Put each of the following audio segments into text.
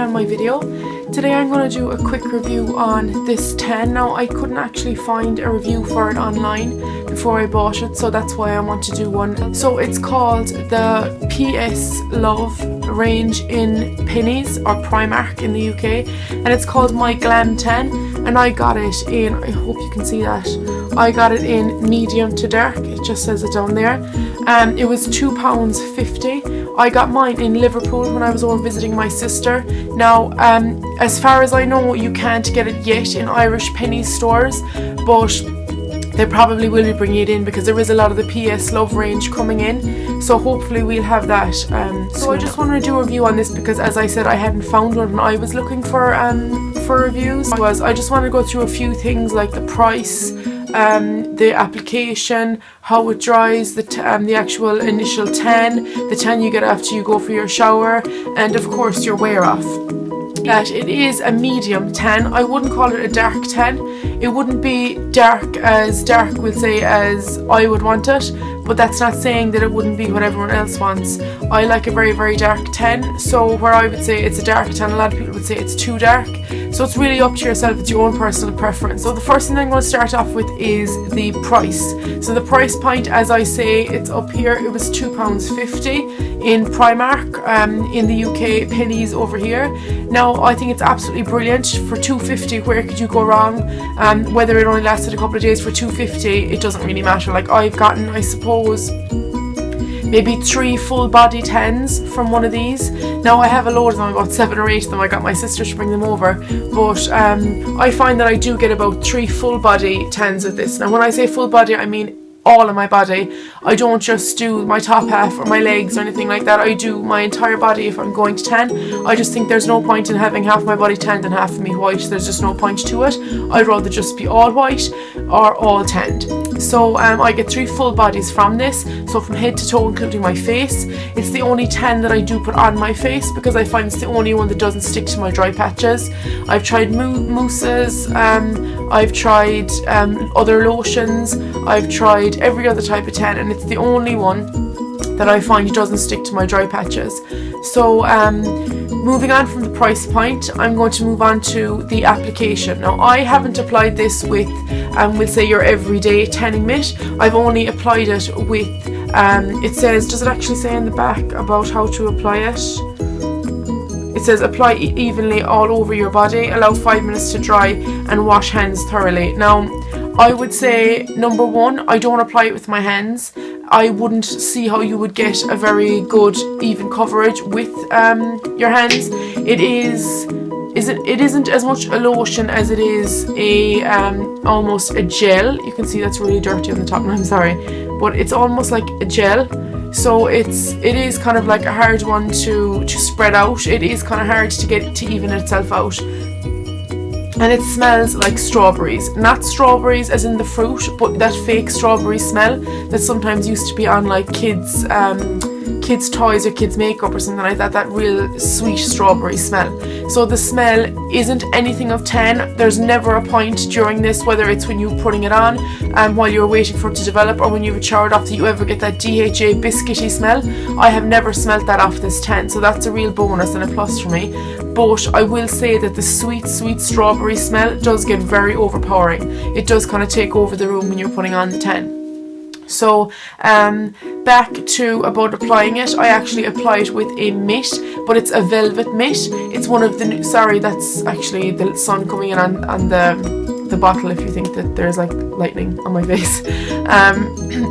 on my video. Today I'm going to do a quick review on this 10. Now I couldn't actually find a review for it online before I bought it, so that's why I want to do one. So it's called the PS Love range in Penneys or Primark in the UK, and it's called My Glam 10, and I got it in, I hope you can see that, I got it in medium to dark. It just says it down there. It was £2.50. I got mine in Liverpool when I was over visiting my sister. Now, as far as I know, you can't get it yet in Irish Penneys stores, but they probably will be bringing it in because there is a lot of the PS Love range coming in. So hopefully we'll have that. So I just wanted to do a review on this because, as I said, I hadn't found one when I was looking for reviews. I just want to go through a few things like the price, the application, how it dries, the actual initial tan, the tan you get after you go for your shower, and of course your wear off. That it is a medium tan. I wouldn't call it a dark tan. It wouldn't be dark, we'll say, as I would want it, but that's not saying that it wouldn't be what everyone else wants. I like a very, very dark tan, so where I would say it's a dark tan, a lot of people would say it's too dark. So it's really up to yourself, it's your own personal preference. So the first thing I'm going to start off with is the price. So the price point, as I say, it's up here. It was £2.50 in Primark, in the UK, Penneys over here. Now I think it's absolutely brilliant for £2.50. Where could you go wrong? Whether it only lasted a couple of days for £2.50, it doesn't really matter. Like, I've gotten, I suppose, maybe 3 full body tans from one of these. Now I have a load of them, about 7 or 8 of them. I got my sister to bring them over, but I find that I do get about 3 full body tans with this. Now when I say full body, I mean all of my body. I don't just do my top half or my legs or anything like that. I do my entire body if I'm going to tan. I just think there's no point in having half my body tanned and half of me white. There's just no point to it. I'd rather just be all white or all tanned. So I get 3 full bodies from this, so from head to toe including my face. It's the only tan that I do put on my face because I find it's the only one that doesn't stick to my dry patches. I've tried mousses, I've tried other lotions, I've tried every other type of tan, and it's the only one that I find doesn't stick to my dry patches. So moving on from the price point, I'm going to move on to the application. Now I haven't applied this with we'll say your everyday tanning mitt. I've only applied it with it says, does it actually say in the back about how to apply it? It says apply evenly all over your body, allow 5 minutes to dry, and wash hands thoroughly. Now I would say, number one, I don't apply it with my hands. I wouldn't see how you would get a very good even coverage with your hands. It isn't as much a lotion as it is a almost a gel. You can see that's really dirty on the top, and I'm sorry, but it's almost like a gel. So it is kind of like a hard one to spread out. It is kind of hard to get to even itself out. And it smells like strawberries. Not strawberries as in the fruit, but that fake strawberry smell that sometimes used to be on like kids' toys or kids' makeup or something like that. That real sweet strawberry smell. So the smell isn't anything of tan. There's never a point during this, whether it's when you're putting it on while you're waiting for it to develop, or when you've showered off, that you ever get that DHA biscuity smell. I have never smelt that off this tan, so that's a real bonus and a plus for me. But I will say that the sweet, sweet strawberry smell does get very overpowering. It does kind of take over the room when you're putting on the tan. So back to about applying it, I actually apply it with a mitt, but it's a velvet mitt. It's one of the new, sorry, that's actually the sun coming in on the bottle if you think that there's like lightning on my face.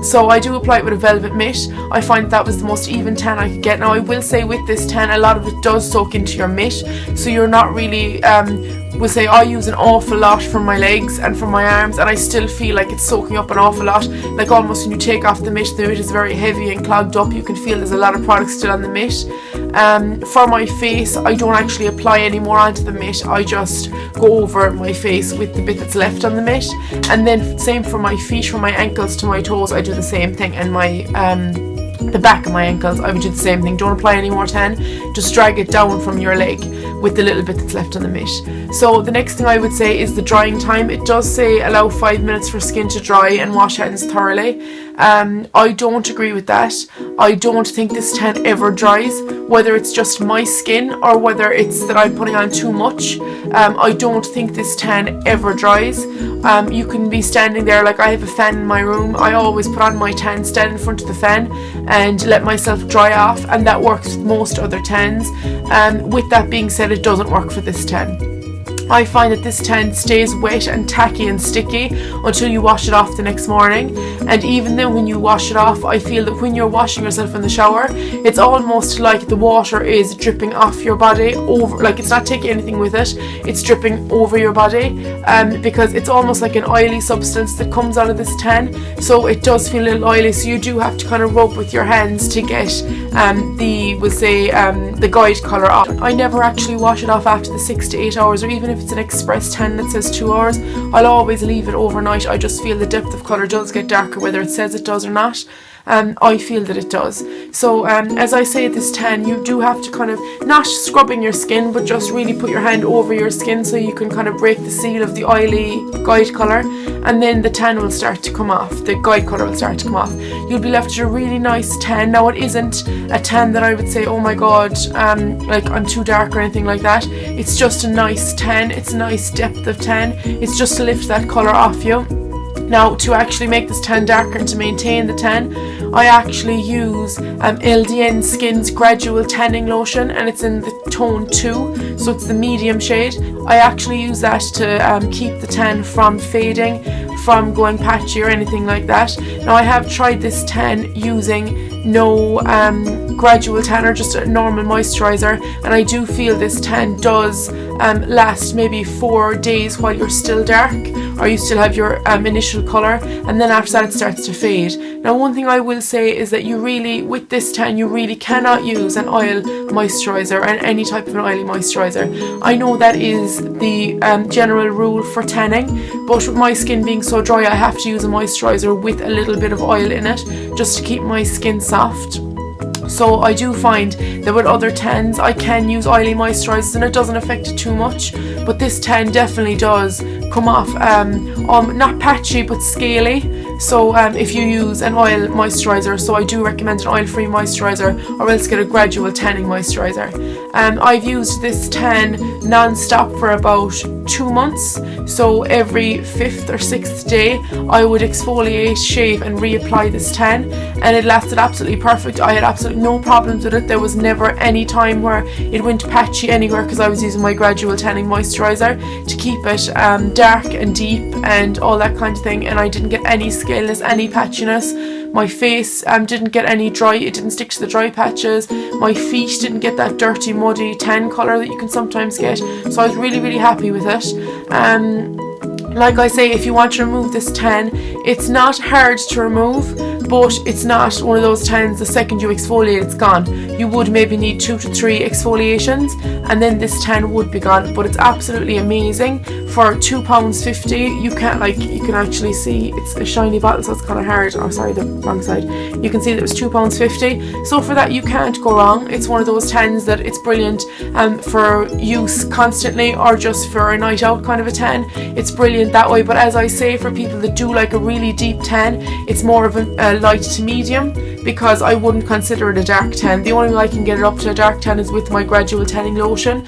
So I do apply it with a velvet mitt. I find that was the most even tan I could get. Now I will say with this tan, a lot of it does soak into your mitt, so you're not really will say I use an awful lot from my legs and from my arms, and I still feel like it's soaking up an awful lot. Like almost when you take off the mitt is very heavy and clogged up. You can feel there's a lot of product still on the mitt. For my face, I don't actually apply any more onto the mitt. I just go over my face with the bit that's left on the mitt, and then same for my feet, from my ankles to my toes. I do the same thing, and my the back of my ankles, I would do the same thing. Don't apply any more tan, just drag it down from your leg with the little bit that's left on the mitt. So the next thing I would say is the drying time. It does say allow 5 minutes for skin to dry and wash hands thoroughly. I don't agree with that. I don't think this tan ever dries, whether it's just my skin or whether it's that I'm putting on too much. I don't think this tan ever dries. You can be standing there, like I have a fan in my room. I always put on my tan, stand in front of the fan and let myself dry off, and that works with most other tans. With that being said, it doesn't work for this tan. I find that this tan stays wet and tacky and sticky until you wash it off the next morning. And even then when you wash it off, I feel that when you're washing yourself in the shower, it's almost like the water is dripping off your body over, like it's not taking anything with it, it's dripping over your body, because it's almost like an oily substance that comes out of this tan. So it does feel a little oily, so you do have to kind of rub with your hands to get the guide colour off. I never actually wash it off after the 6 to 8 hours, or even if it's an express tan that says 2 hours, I'll always leave it overnight. I just feel the depth of colour does get darker, whether it says it does or not. I feel that it does. So as I say, this tan, you do have to kind of, not scrubbing your skin, but just really put your hand over your skin so you can kind of break the seal of the oily guide colour, and then the tan will start to come off, the guide colour will start to come off. You'll be left with a really nice tan. Now it isn't a tan that I would say, oh my god, like I'm too dark or anything like that. It's just a nice tan, it's a nice depth of tan, it's just to lift that colour off you. Now, to actually make this tan darker and to maintain the tan, I actually use LDN Skin's Gradual Tanning Lotion, and it's in the tone 2, so it's the medium shade. I actually use that to keep the tan from fading, from going patchy or anything like that. Now, I have tried this tan using no gradual tanner, just a normal moisturiser, and I do feel this tan does last maybe 4 days while you're still dark, or you still have your initial colour, and then after that it starts to fade. Now, one thing I will say is that you really, with this tan, you really cannot use an oil moisturiser or any type of an oily moisturiser. I know that is the general rule for tanning, but with my skin being so dry, I have to use a moisturiser with a little bit of oil in it, just to keep my skin soft. So I do find that with other tans I can use oily moisturisers and it doesn't affect it too much, but this tan definitely does come off not patchy but scaly. So if you use an oil moisturiser, so I do recommend an oil-free moisturiser, or else get a gradual tanning moisturiser. I've used this tan non-stop for about 2 months, so every 5th or 6th day I would exfoliate, shave and reapply this tan, and it lasted absolutely perfect. I had absolutely no problems with it. There was never any time where it went patchy anywhere, because I was using my gradual tanning moisturiser to keep it dark and deep and all that kind of thing, and I didn't get any scaleness, any patchiness. My face didn't get any dry, it didn't stick to the dry patches. My feet didn't get that dirty, muddy tan colour that you can sometimes get. So I was really, really happy with it. Like I say, if you want to remove this tan, it's not hard to remove, but it's not one of those tans the second you exfoliate it's gone. You would maybe need 2 to 3 exfoliations and then this tan would be gone, but it's absolutely amazing. For £2.50 you can actually see it's a shiny bottle, so it's kind of hard. Oh sorry, the wrong side. You can see that it was £2.50, so for that you can't go wrong. It's one of those tans that it's brilliant for use constantly, or just for a night out kind of a tan. It's brilliant that way. But as I say, for people that do like a really deep tan, it's more of a light to medium, because I wouldn't consider it a dark tan. The only way I can get it up to a dark tan is with my gradual tanning lotion,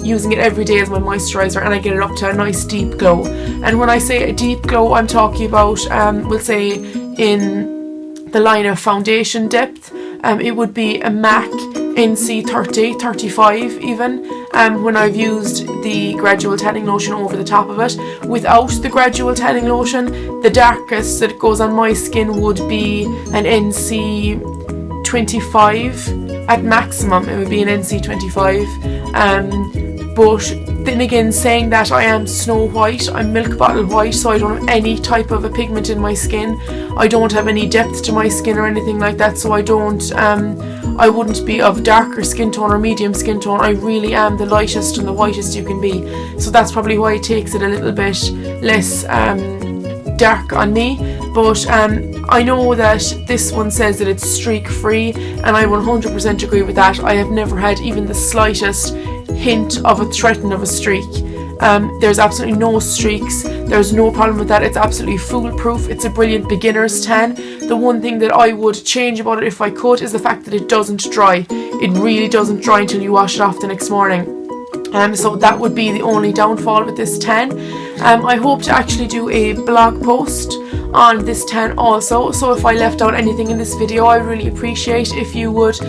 using it every day as my moisturiser, and I get it up to a nice deep glow. And when I say a deep glow, I'm talking about we'll say in the line of foundation depth, it would be a MAC NC30, 35 even, when I've used the gradual tanning lotion over the top of it. Without the gradual tanning lotion, the darkest that goes on my skin would be an NC25 at maximum. It would be an NC25. But then again, saying that, I am snow white, I'm milk bottle white, so I don't have any type of a pigment in my skin. I don't have any depth to my skin or anything like that, so I wouldn't be of darker skin tone or medium skin tone. I really am the lightest and the whitest you can be. So that's probably why it takes it a little bit less dark on me. But I know that this one says that it's streak free, and I 100% agree with that. I have never had even the slightest hint of a threat of a streak. There's absolutely no streaks. There's no problem with that. It's absolutely foolproof. It's a brilliant beginner's tan. The one thing that I would change about it if I could is the fact that it doesn't dry. It really doesn't dry until you wash it off the next morning. So that would be the only downfall with this tan. I hope to actually do a blog post on this tan also, so if I left out anything in this video, I really appreciate if you would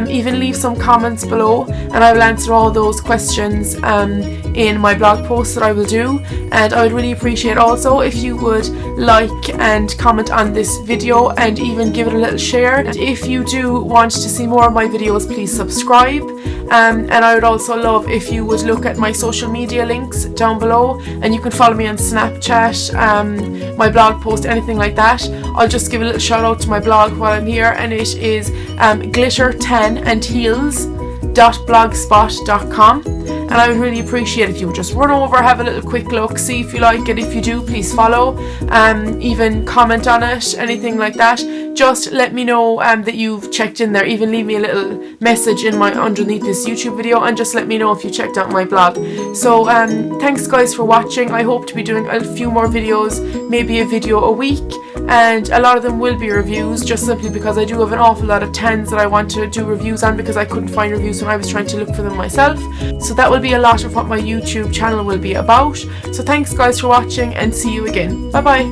even leave some comments below, and I will answer all those questions in my blog post that I will do. And I would really appreciate also if you would like and comment on this video and even give it a little share. And if you do want to see more of my videos, please subscribe. And I would also love if you would look at my social media links down below, and you can follow me on Snapchat, my blog post, anything like that. I'll just give a little shout out to my blog while I'm here, and it is glittertanandheels.blogspot.com. And I would really appreciate if you would just run over, have a little quick look, see if you like it. If you do, please follow, even comment on it, anything like that. Just let me know that you've checked in there. Even leave me a little message in underneath this YouTube video, and just let me know if you checked out my blog. So thanks guys for watching. I hope to be doing a few more videos, maybe a video a week, and a lot of them will be reviews, just simply because I do have an awful lot of tans that I want to do reviews on, because I couldn't find reviews when I was trying to look for them myself. So that will be a lot of what my YouTube channel will be about. So thanks guys for watching, and see you again. Bye bye.